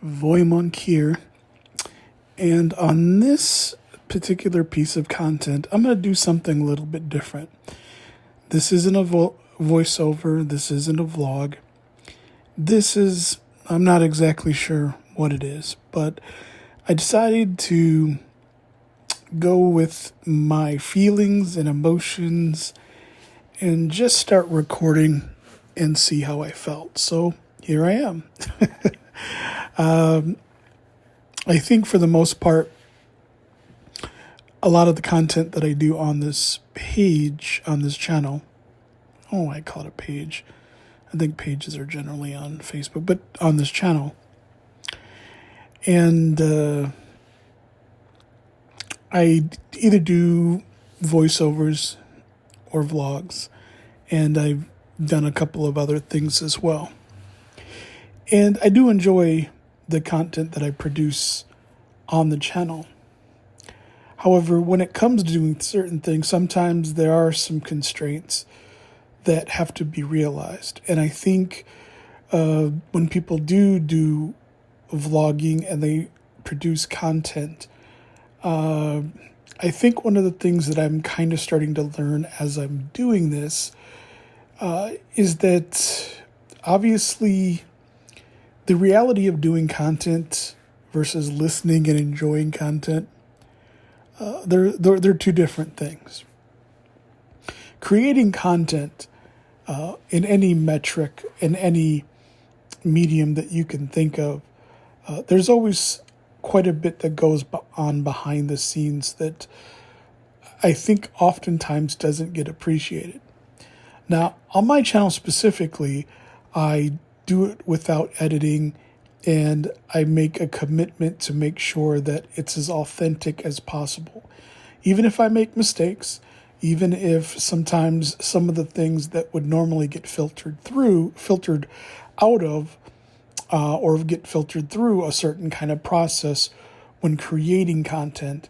VoyMonk here, and on this particular piece of content, I'm going to do something a little bit different. This isn't a voiceover, this isn't a vlog. I'm not exactly sure what it is, but I decided to go with my feelings and emotions and just start recording and see how I felt. So here I am. I think for the most part, a lot of the content that I do on this page, on this channel, I call it a page. I think pages are generally on Facebook, but on this channel. And I either do voiceovers or vlogs, and I've done a couple of other things as well. And I do enjoy the content that I produce on the channel. However, when it comes to doing certain things, sometimes there are some constraints that have to be realized. And I think when people do vlogging and they produce content, I think one of the things that I'm kind of starting to learn as I'm doing this is that obviously the reality of doing content versus listening and enjoying content, they're two different things. Creating content in any metric, in any medium that you can think of, there's always quite a bit that goes on behind the scenes that I think oftentimes doesn't get appreciated. Now, on my channel specifically, I do it without editing, and I make a commitment to make sure that it's as authentic as possible. Even if I make mistakes, even if sometimes some of the things that would normally get filtered out of, or get filtered through a certain kind of process when creating content,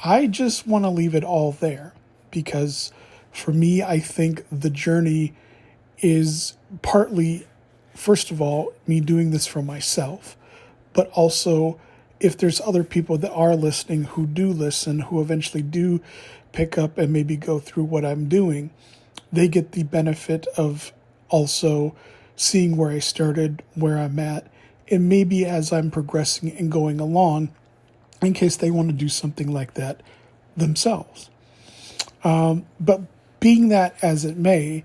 I just want to leave it all there, because for me, I think the journey is partly, first of all, me doing this for myself, but also if there's other people that are listening, who do listen, who eventually do pick up and maybe go through what I'm doing, they get the benefit of also seeing where I started, where I'm at, and maybe as I'm progressing and going along, in case they want to do something like that themselves. But being that as it may,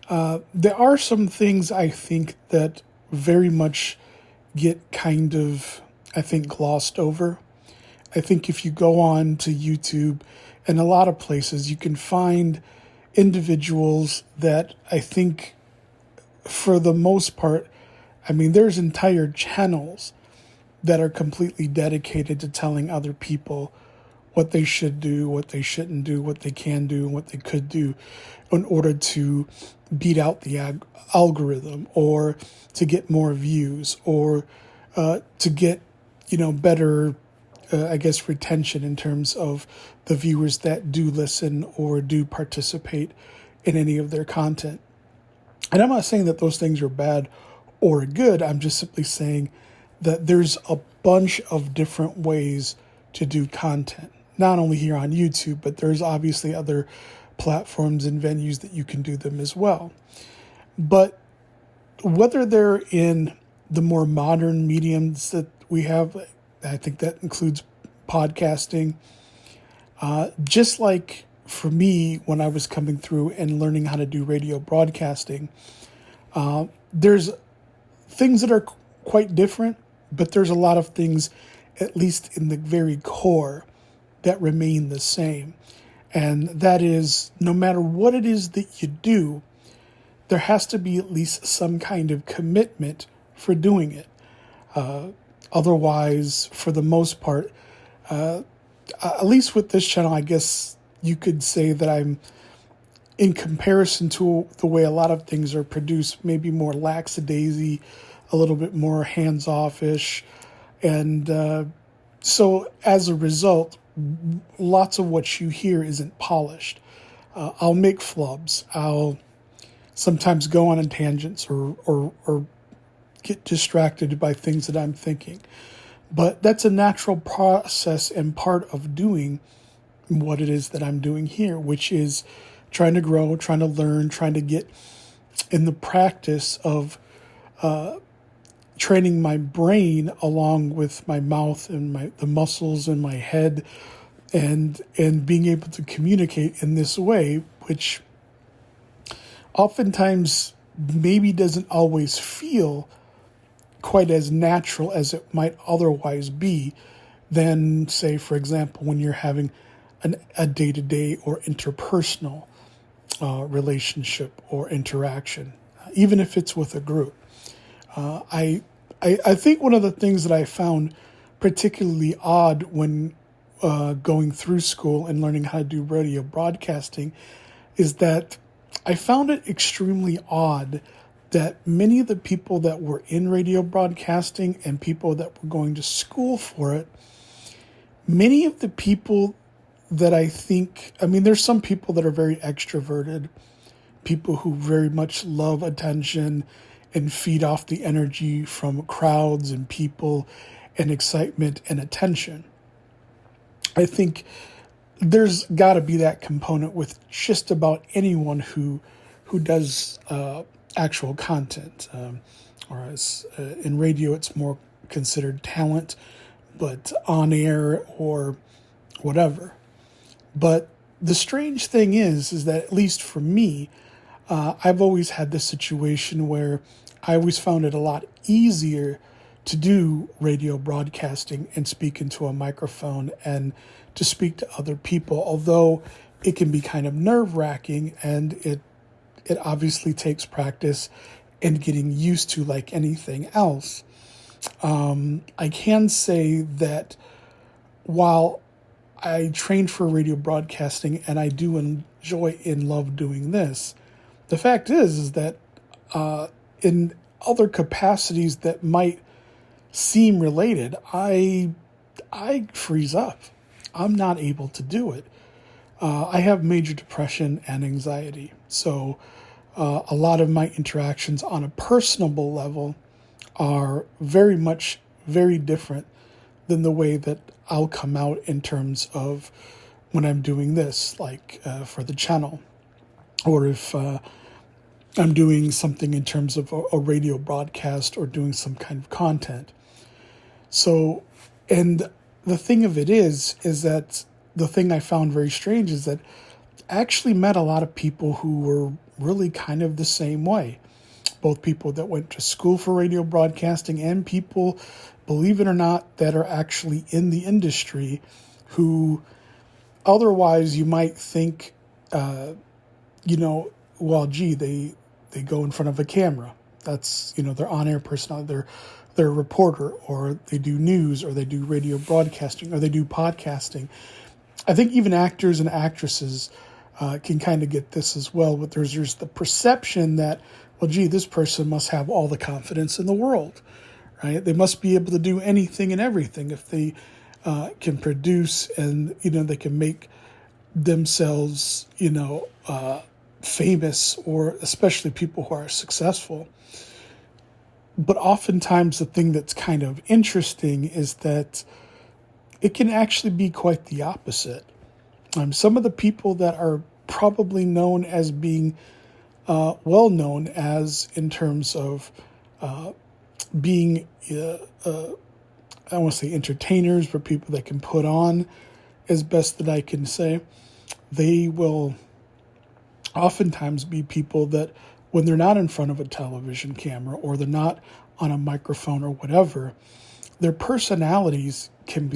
there are some things I think that very much get kind of, I think, glossed over. I think if you go on to YouTube and a lot of places, you can find individuals that I think, for the most part, there's entire channels that are completely dedicated to telling other people what they should do, what they shouldn't do, what they can do, and what they could do in order to beat out the algorithm, or to get more views, or to get, better, retention in terms of the viewers that do listen or do participate in any of their content. And I'm not saying that those things are bad or good. I'm just simply saying that there's a bunch of different ways to do content, not only here on YouTube, but there's obviously other platforms and venues that you can do them as well. But whether they're in the more modern mediums that we have, I think that includes podcasting, just like for me, when I was coming through and learning how to do radio broadcasting, there's things that are quite different, but there's a lot of things, at least in the very core, that remain the same. And that is, no matter what it is that you do, there has to be at least some kind of commitment for doing it. Otherwise, for the most part, at least with this channel, I guess you could say that I'm, in comparison to the way a lot of things are produced, maybe more lackadaisy, a little bit more hands-off-ish. And so as a result, lots of what you hear isn't polished. I'll make flubs. I'll sometimes go on tangents or get distracted by things that I'm thinking. But that's a natural process and part of doing what it is that I'm doing here, which is trying to grow, trying to learn, trying to get in the practice of training my brain along with my mouth and the muscles in my head, and being able to communicate in this way, which oftentimes maybe doesn't always feel quite as natural as it might otherwise be than, say, for example, when you're having a day-to-day or interpersonal relationship or interaction, even if it's with a group. I think one of the things that I found particularly odd when going through school and learning how to do radio broadcasting is that I found it extremely odd that many of the people that were in radio broadcasting and people that were going to school for it, many of the people that there's some people that are very extroverted, people who very much love attention and feed off the energy from crowds and people and excitement and attention. I think there's got to be that component with just about anyone who does actual content. Whereas in radio, it's more considered talent, but on air or whatever. But the strange thing is that at least for me, I've always had this situation where I always found it a lot easier to do radio broadcasting and speak into a microphone and to speak to other people, although it can be kind of nerve-wracking, and it obviously takes practice and getting used to, like anything else. I can say that while I trained for radio broadcasting and I do enjoy and love doing this, the fact is that in other capacities that might seem related, I freeze up. I'm not able to do it. I have major depression and anxiety, so a lot of my interactions on a personable level are very different than the way that I'll come out in terms of when I'm doing this, like for the channel, or if I'm doing something in terms of a radio broadcast or doing some kind of content. So, and the thing of it is that the thing I found very strange is that I actually met a lot of people who were really kind of the same way. Both people that went to school for radio broadcasting and people, believe it or not, that are actually in the industry who otherwise you might think, well, gee, they go in front of a camera. That's, they're on-air personality. They're a reporter, or they do news, or they do radio broadcasting, or they do podcasting. I think even actors and actresses can kind of get this as well. But there's the perception that, well, gee, this person must have all the confidence in the world, right? They must be able to do anything and everything if they can produce and, they can make themselves, famous, or especially people who are successful. But oftentimes the thing that's kind of interesting is that it can actually be quite the opposite. Some of the people that are probably known as being well known as in terms of being, I don't want to say entertainers, but people that can put on, as best that I can say, they will oftentimes be people that when they're not in front of a television camera or they're not on a microphone or whatever, their personalities can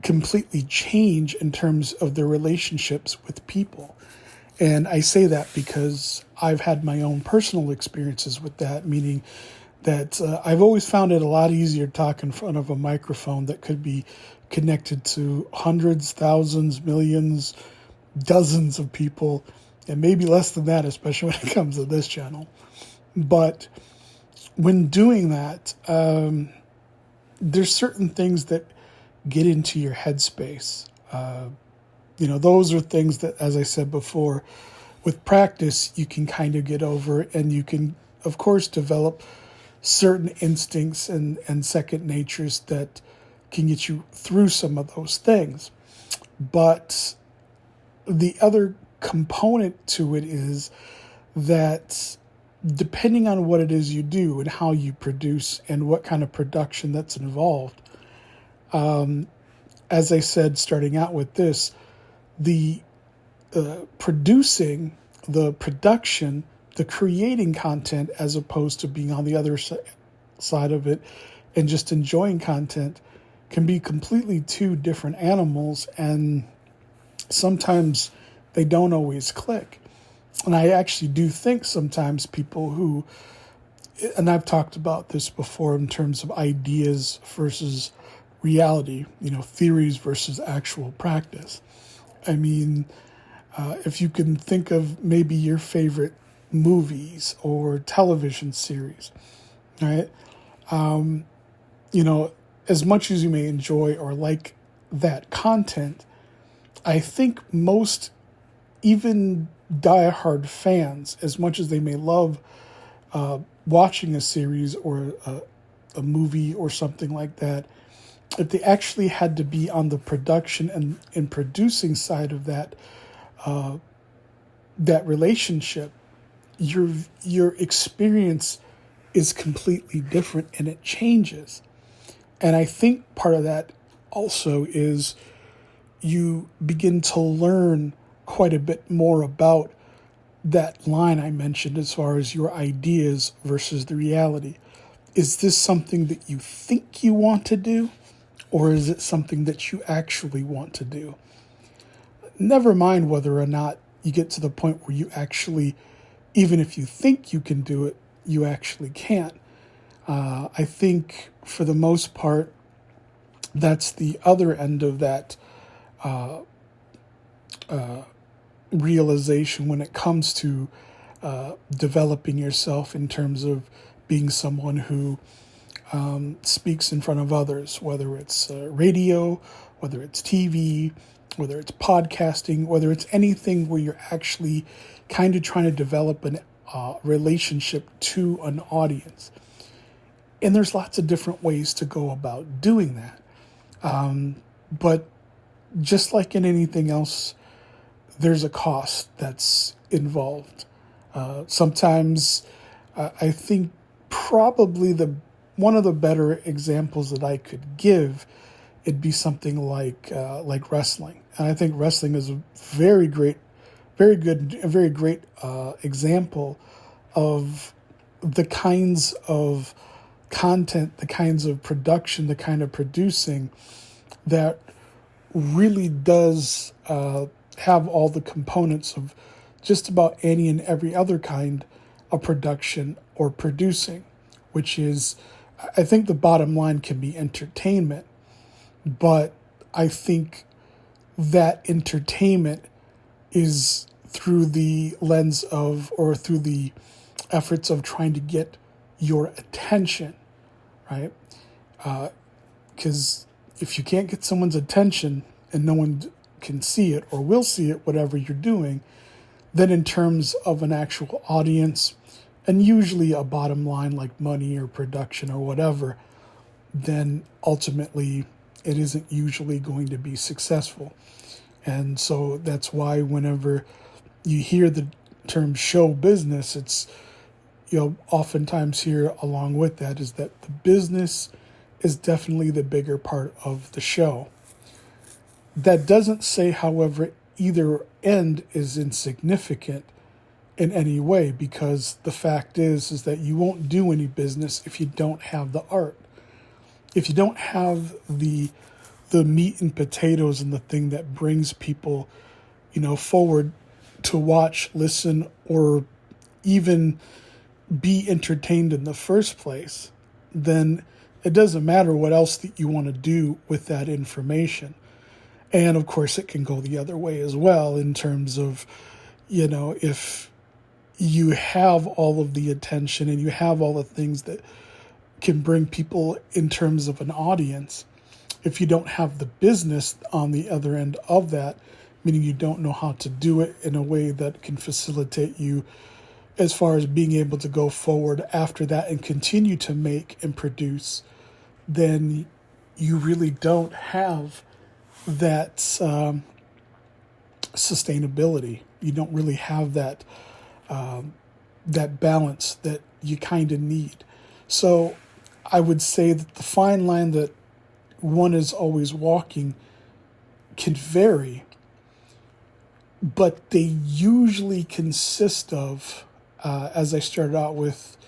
completely change in terms of their relationships with people. And I say that because I've had my own personal experiences with that, meaning that I've always found it a lot easier to talk in front of a microphone that could be connected to hundreds, thousands, millions, dozens of people, and maybe less than that, especially when it comes to this channel. But when doing that, there's certain things that get into your headspace. Those are things that, as I said before, with practice, you can kind of get over, and you can of course, develop certain instincts and second natures that can get you through some of those things. But the other component to it is that depending on what it is you do and how you produce and what kind of production that's involved, as I said, starting out with this, the producing, the production, the creating content, as opposed to being on the other side of it and just enjoying content, can be completely two different animals, and sometimes they don't always click. And I actually do think sometimes people who, and I've talked about this before in terms of ideas versus reality, theories versus actual practice. I mean, if you can think of maybe your favorite movies or television series, right? As much as you may enjoy or like that content, I think most, even diehard fans, as much as they may love watching a series or a movie or something like that, if they actually had to be on the production and producing side of that relationship, your experience is completely different and it changes. And I think part of that also is you begin to learn quite a bit more about that line I mentioned as far as your ideas versus the reality. Is this something that you think you want to do, or is it something that you actually want to do? Never mind whether or not you get to the point where you actually, even if you think you can do it, you actually can't. I think for the most part, that's the other end of that realization when it comes to developing yourself in terms of being someone who speaks in front of others, whether it's radio, whether it's TV, whether it's podcasting, whether it's anything where you're actually kind of trying to develop a relationship to an audience. And there's lots of different ways to go about doing that. But just like in anything else, there's a cost that's involved. Sometimes I think probably one of the better examples that I could give, it'd be something like wrestling. And I think wrestling is a very great example of the kinds of content, the kinds of production, the kind of producing that really does have all the components of just about any and every other kind of production or producing, which is, I think the bottom line can be entertainment, but I think that entertainment is through the lens of, or through the efforts of trying to get your attention, right? Because if you can't get someone's attention and no one can see it or will see it, whatever you're doing, then in terms of an actual audience, and usually a bottom line like money or production or whatever, then ultimately it isn't usually going to be successful. And so that's why whenever you hear the term show business, it's, oftentimes here along with that is that the business is definitely the bigger part of the show. That doesn't say, however, either end is insignificant in any way, because the fact is that you won't do any business if you don't have the art. If you don't have the meat and potatoes and the thing that brings people, forward to watch, listen, or even be entertained in the first place, then it doesn't matter what else that you want to do with that information. And of course, it can go the other way as well in terms of, if you have all of the attention and you have all the things that can bring people in terms of an audience, if you don't have the business on the other end of that, meaning you don't know how to do it in a way that can facilitate you as far as being able to go forward after that and continue to make and produce, then you really don't have that sustainability. You don't really have that that balance that you kind of need. So I would say that the fine line that one is always walking can vary, but they usually consist of, as I started out with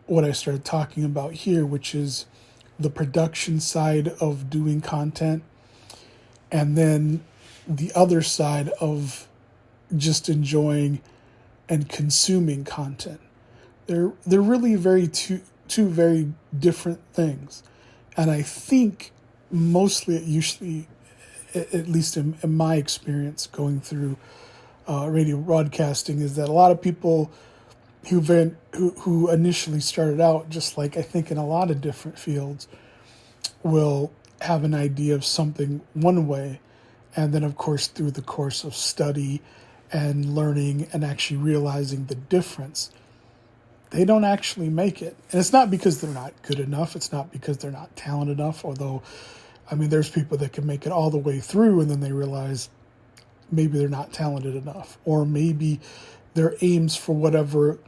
what I started talking about here, which is the production side of doing content, and then the other side of just enjoying and consuming content. They're really two very different things, and I think mostly it usually, at least in my experience going through radio broadcasting, is that a lot of people who initially started out, just like I think in a lot of different fields, will have an idea of something one way, and then of course through the course of study and learning and actually realizing the difference, they don't actually make it. And it's not because they're not good enough, it's not because they're not talented enough, although I mean there's people that can make it all the way through and then they realize maybe they're not talented enough, or maybe their aims for whatever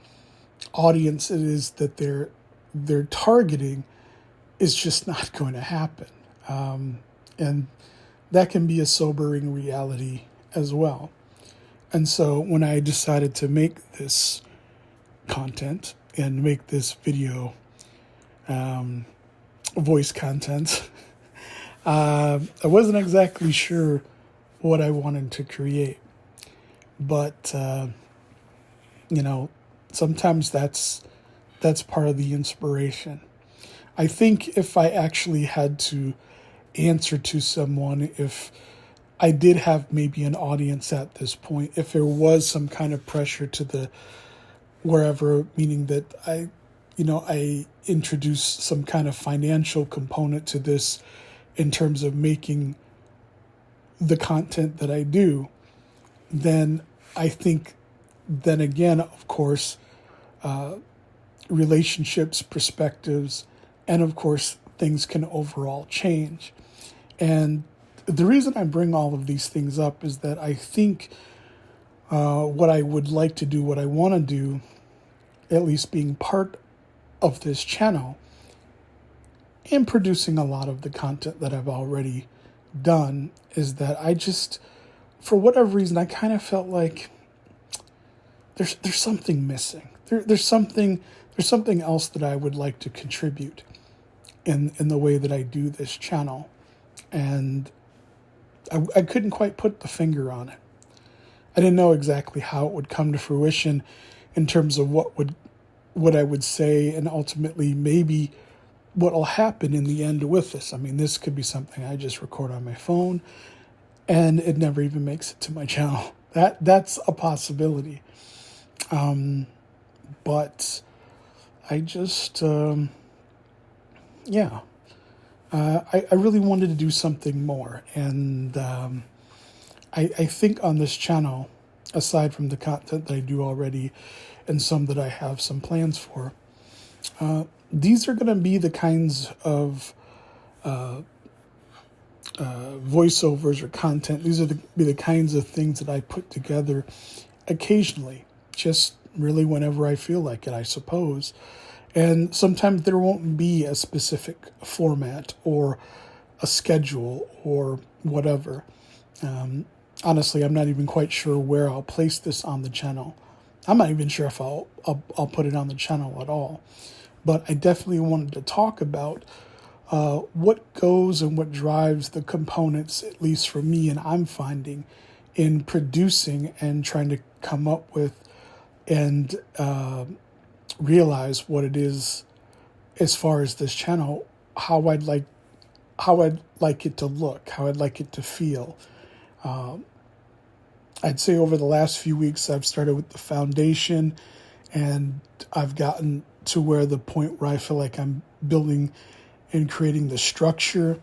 audience it is that they're targeting is just not going to happen. And that can be a sobering reality as well. And so when I decided to make this content and make this video voice content, I wasn't exactly sure what I wanted to create. But, sometimes that's part of the inspiration. I think if I actually had to answer to someone, if I did have maybe an audience at this point, if there was some kind of pressure to the wherever, meaning that I introduce some kind of financial component to this in terms of making the content that I do, then I think then again, of course, relationships, perspectives, and of course, things can overall change. And the reason I bring all of these things up is that I think what I would like to do, what I want to do, at least being part of this channel and producing a lot of the content that I've already done, is that I just, for whatever reason, I kind of felt like there's something missing. There's something else that I would like to contribute in the way that I do this channel. And I couldn't quite put the finger on it. I didn't know exactly how it would come to fruition in terms of what I would say, and ultimately maybe what will happen in the end with this. I mean, this could be something I just record on my phone and it never even makes it to my channel. That's a possibility. But I just, I really wanted to do something more. And I think on this channel, aside from the content that I do already and some that I have some plans for, these are going to be the kinds of voiceovers or content. These are be the kinds of things that I put together occasionally, just really whenever I feel like it, I suppose. And sometimes there won't be a specific format or a schedule or whatever. Honestly, I'm not even quite sure where I'll place this on the channel. I'm not even sure if I'll put it on the channel at all. But I definitely wanted to talk about what goes and what drives the components, at least for me, and I'm finding in producing and trying to come up with and realize what it is as far as this channel, how I'd like it to look, how I'd like it to feel. I'd say over the last few weeks, I've started with the foundation, and I've gotten to where the point where I feel like I'm building and creating the structure.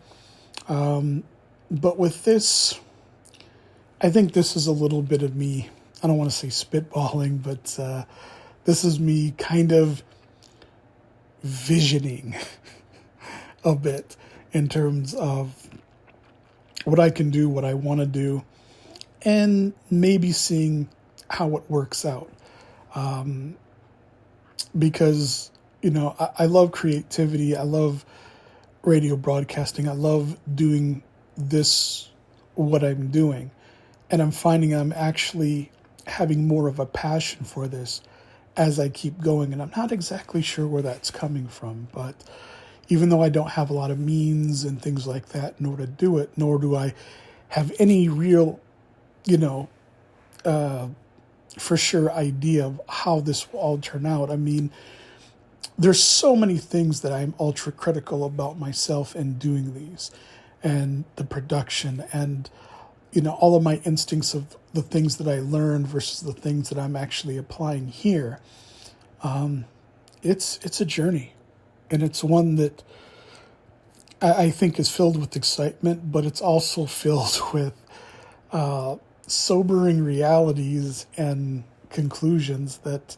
But with this, I think this is a little bit of me. I don't want to say spitballing, but This is me kind of visioning a bit in terms of what I can do, what I want to do, and maybe seeing how it works out. Because, I love creativity. I love radio broadcasting. I love doing this, what I'm doing. And I'm finding I'm actually having more of a passion for this as I keep going. And I'm not exactly sure where that's coming from. But even though I don't have a lot of means and things like that in order to do it, nor do I have any real, for sure idea of how this will all turn out. I mean, there's so many things that I'm ultra critical about myself in doing these, and the production, and all of my instincts of the things that I learned versus the things that I'm actually applying here. It's a journey, and it's one that I think is filled with excitement, but it's also filled with sobering realities and conclusions that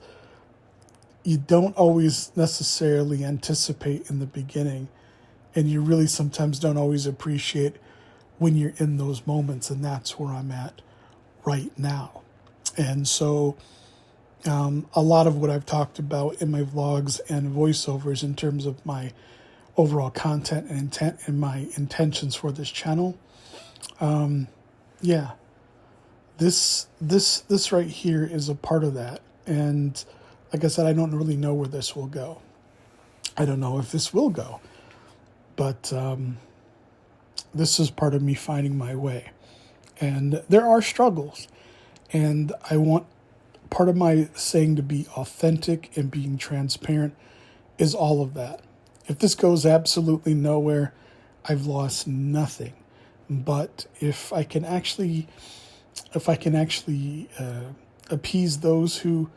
you don't always necessarily anticipate in the beginning, and you really sometimes don't always appreciate when you're in those moments, and that's where I'm at right now. And so a lot of what I've talked about in my vlogs and voiceovers in terms of my overall content and intent and my intentions for this channel, this right here is a part of that. And like I said, I don't really know where this will go. I don't know if this will go, but this is part of me finding my way. And there are struggles, and I want part of my saying to be authentic and being transparent is all of that. If this goes absolutely nowhere, I've lost nothing. But if I can actually appease those who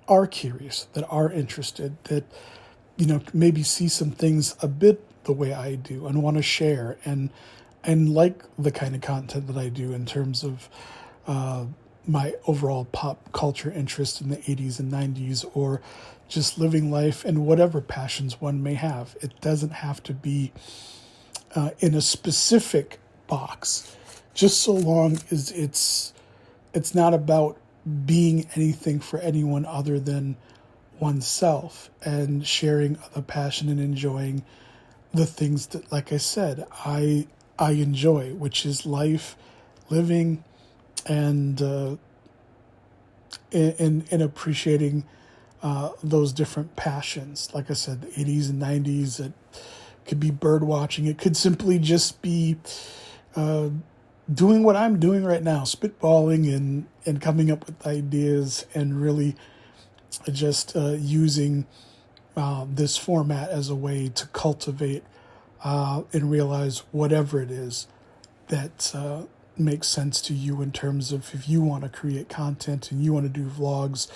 are curious, that are interested, that maybe see some things a bit the way I do and want to share and like the kind of content that I do in terms of my overall pop culture interest in the 80s and 90s, or just living life and whatever passions one may have. It doesn't have to be in a specific box, just so long as it's not about being anything for anyone other than oneself, and sharing the passion and enjoying the things that, like I said, I enjoy, which is life, living, and appreciating those different passions. Like I said, the 80s and 90s, it could be bird watching. It could simply just be doing what I'm doing right now, spitballing and coming up with ideas, and really just using this format as a way to cultivate and realize whatever it is that makes sense to you in terms of if you want to create content and you want to do vlogs,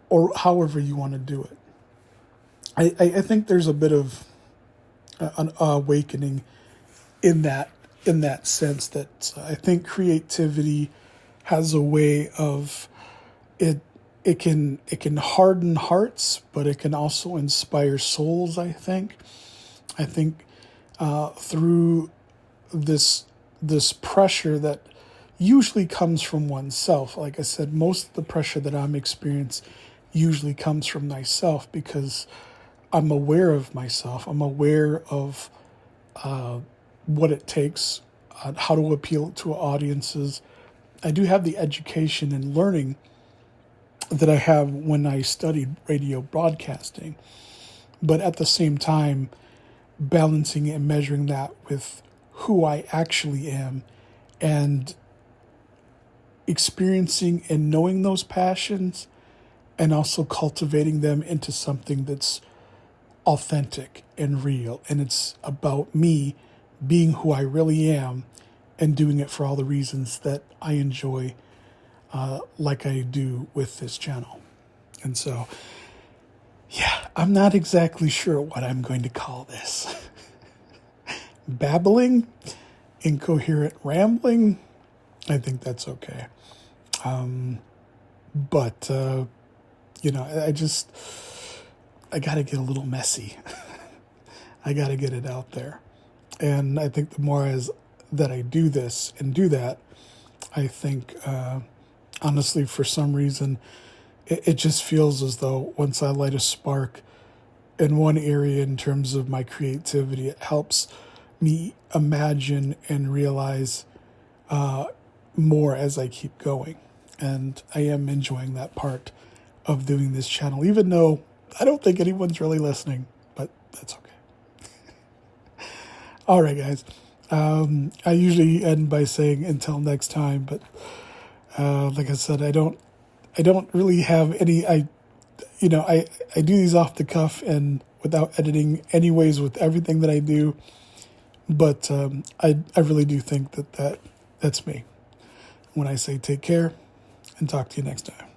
or however you want to do it. I think there's a bit of an awakening in that sense, that I think creativity has a way of it can harden hearts, but it can also inspire souls. I think through this pressure that usually comes from oneself. Like I said, most of the pressure that I'm experiencing usually comes from myself, because I'm aware of myself. I'm aware of what it takes, how to appeal to audiences. I do have the education and learning that I have when I studied radio broadcasting, but at the same time, balancing and measuring that with who I actually am, and experiencing and knowing those passions, and also cultivating them into something that's authentic and real. And it's about me being who I really am, and doing it for all the reasons that I enjoy, like I do with this channel. And so, yeah, I'm not exactly sure what I'm going to call this. Babbling, incoherent rambling, I think that's okay. But I got to get a little messy. I got to get it out there. And I think the more that I do this and do that, I think, honestly, for some reason, it just feels as though once I light a spark in one area in terms of my creativity, it helps me imagine and realize more as I keep going. And I am enjoying that part of doing this channel, even though I don't think anyone's really listening, but that's okay. All right, guys. I usually end by saying until next time, but like I said, I don't really have any. I do these off the cuff and without editing, anyways, with everything that I do. But I really do think that's me when I say take care and talk to you next time.